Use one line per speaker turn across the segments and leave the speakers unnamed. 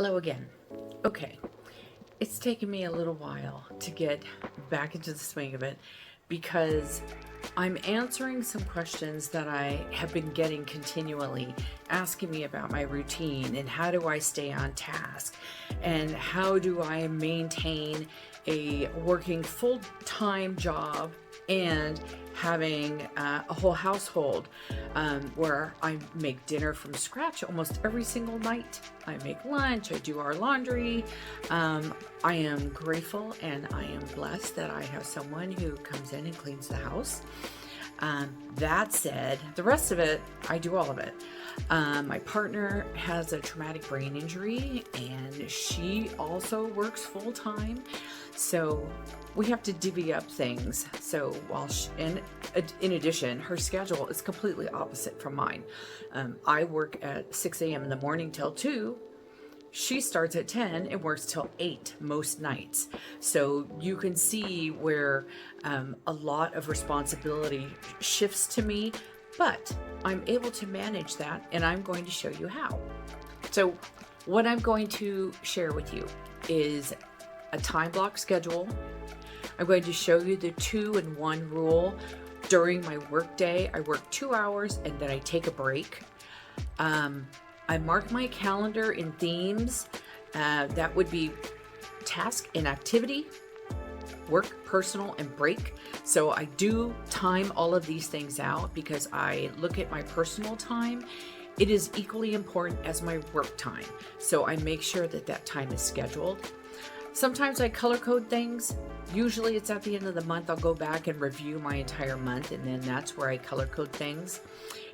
Hello again. Okay, it's taken me a little while to get back into the swing of it because I'm answering some questions that I have been getting continually, asking me about my routine and how do I stay on task and how do I maintain a working full-time job and having a whole household where I make dinner from scratch almost every single night. I make lunch, I do our laundry. I am grateful and I am blessed that I have someone who comes in and cleans the house. That said, the rest of it, I do all of it. My partner has a traumatic brain injury and she also works full time. So we have to divvy up things. So while in addition, her schedule is completely opposite from mine. I work at 6 a.m. in the morning till 2. She starts at 10 and works till 8 most nights. So you can see where a lot of responsibility shifts to me, but I'm able to manage that and I'm going to show you how. So what I'm going to share with you is a time block schedule. I'm going to show you the 2-in-1 rule. During my work day, I work 2 hours and then I take a break. I mark my calendar in themes. That would be task and activity, work, personal, and break. So I do time all of these things out because I look at my personal time. It is equally important as my work time. So I make sure that that time is scheduled. Sometimes I color code things. Usually it's at the end of the month. I'll go back and review my entire month and then that's where I color code things.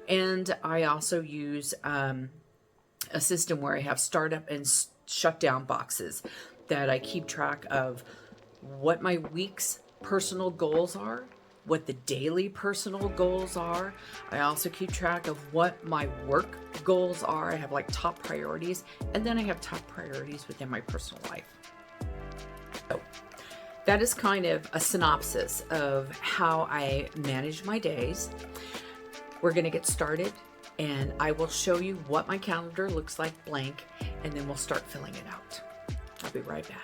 And I also use a system where I have startup and shutdown boxes that I keep track of what my week's personal goals are, what the daily personal goals are. I also keep track of what my work goals are. I have like top priorities, and then I have top priorities within my personal life. So that is kind of a synopsis of how I manage my days. We're going to get started and I will show you what my calendar looks like blank, and then we'll start filling it out. I'll be right back.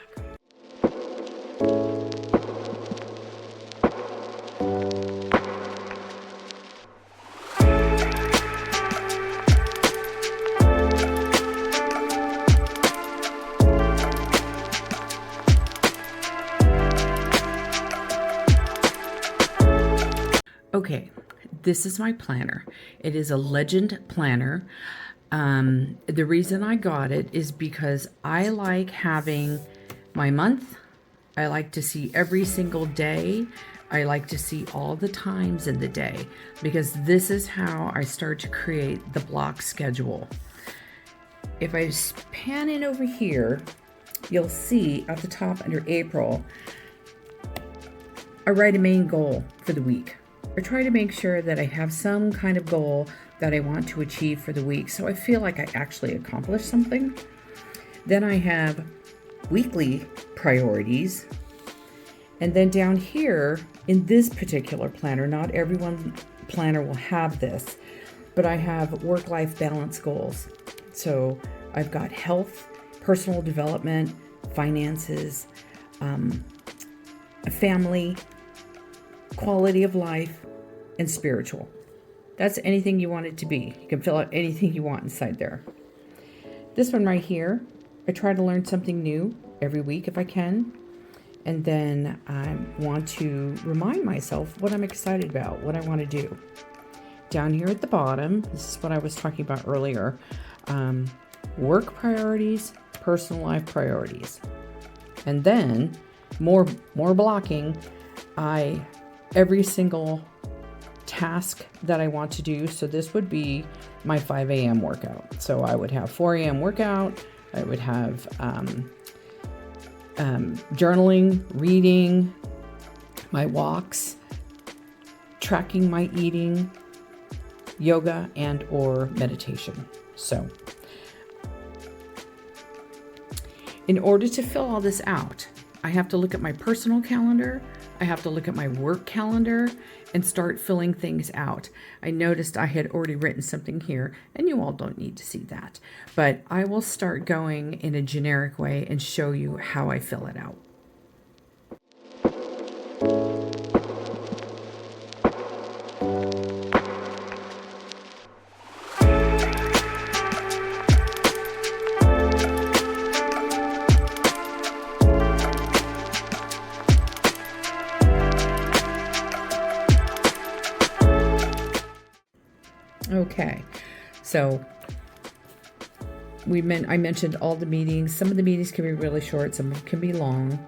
Okay, this is my planner. It is a Legend planner. The reason I got it is because I like having my month. I like to see every single day. I like to see all the times in the day because this is how I start to create the block schedule. If I pan in over here, you'll see at the top under April, I write a main goal for the week. I try to make sure that I have some kind of goal that I want to achieve for the week, so I feel like I actually accomplished something. Then I have weekly priorities. And then down here in this particular planner, not everyone's planner will have this, but I have work-life balance goals. So I've got health, personal development, finances, a family, quality of life, and spiritual. That's anything you want it to be. You can fill out anything you want inside there. This one right here, I try to learn something new every week if I can. And then I want to remind myself what I'm excited about, what I want to do. Down here at the bottom, this is what I was talking about earlier. Work priorities, personal life priorities. And then more blocking. Every single task that I want to do. So this would be my 5 a.m. workout. So I would have 4 a.m. workout. I would have journaling, reading, my walks, tracking my eating, yoga, and or meditation. So in order to fill all this out, I have to look at my personal calendar, I have to look at my work calendar, and start filling things out. I noticed I had already written something here, and you all don't need to see that, but I will start going in a generic way and show you how I fill it out. Okay, so I mentioned all the meetings. Some of the meetings can be really short, some of them can be long.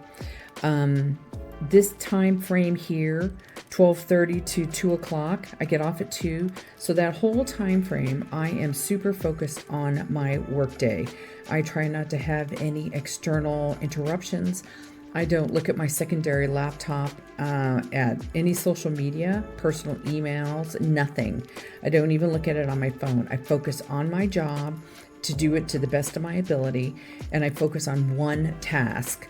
This time frame here, 12:30 to 2 o'clock, I get off at 2. So that whole time frame, I am super focused on my workday. I try not to have any external interruptions. I don't look at my secondary laptop, at any social media, personal emails, nothing. I don't even look at it on my phone. I focus on my job to do it to the best of my ability, and I focus on one task,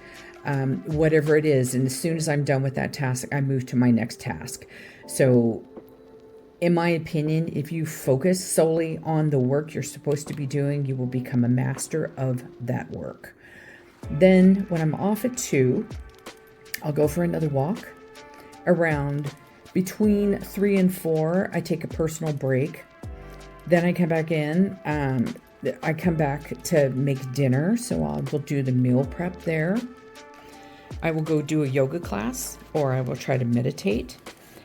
whatever it is. And as soon as I'm done with that task, I move to my next task. So in my opinion, if you focus solely on the work you're supposed to be doing, you will become a master of that work. Then when I'm off at 2, I'll go for another walk. Around between 3 and 4, I take a personal break. Then I come back in. I come back to make dinner, so we'll do the meal prep there. I will go do a yoga class, or I will try to meditate.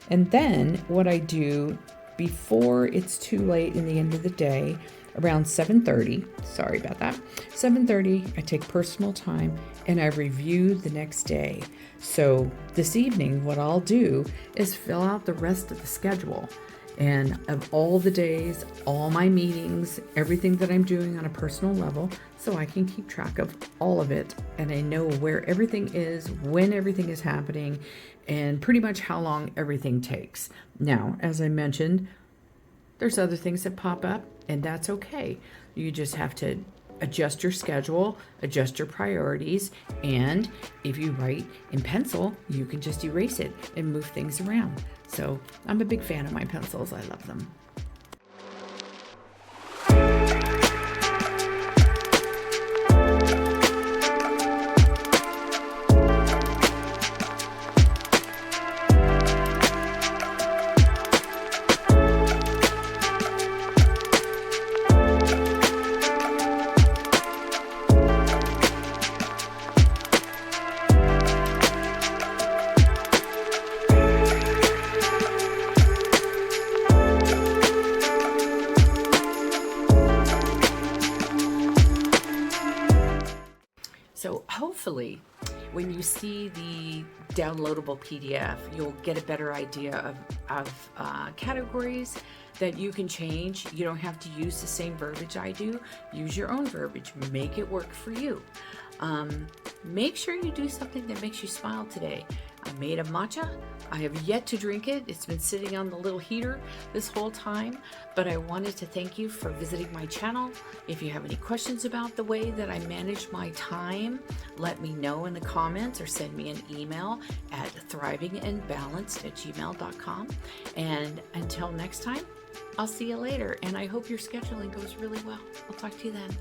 And then what I do before it's too late in the end of the day, around 7:30, sorry about that, 7:30, I take personal time and I review the next day. So this evening, what I'll do is fill out the rest of the schedule and of all the days, all my meetings, everything that I'm doing on a personal level, so I can keep track of all of it. And I know where everything is, when everything is happening, and pretty much how long everything takes. Now, as I mentioned, there's other things that pop up, and that's okay. You just have to adjust your schedule, adjust your priorities, and if you write in pencil, you can just erase it and move things around. So I'm a big fan of my pencils. I love them. So hopefully when you see the downloadable PDF, you'll get a better idea of categories that you can change. You don't have to use the same verbiage I do. Use your own verbiage. Make it work for you. Make sure you do something that makes you smile today. I made a matcha. I have yet to drink it. It's been sitting on the little heater this whole time, but I wanted to thank you for visiting my channel. If you have any questions about the way that I manage my time, let me know in the comments or send me an email at thrivingandbalanced@gmail.com. And until next time, I'll see you later. And I hope your scheduling goes really well. I'll talk to you then.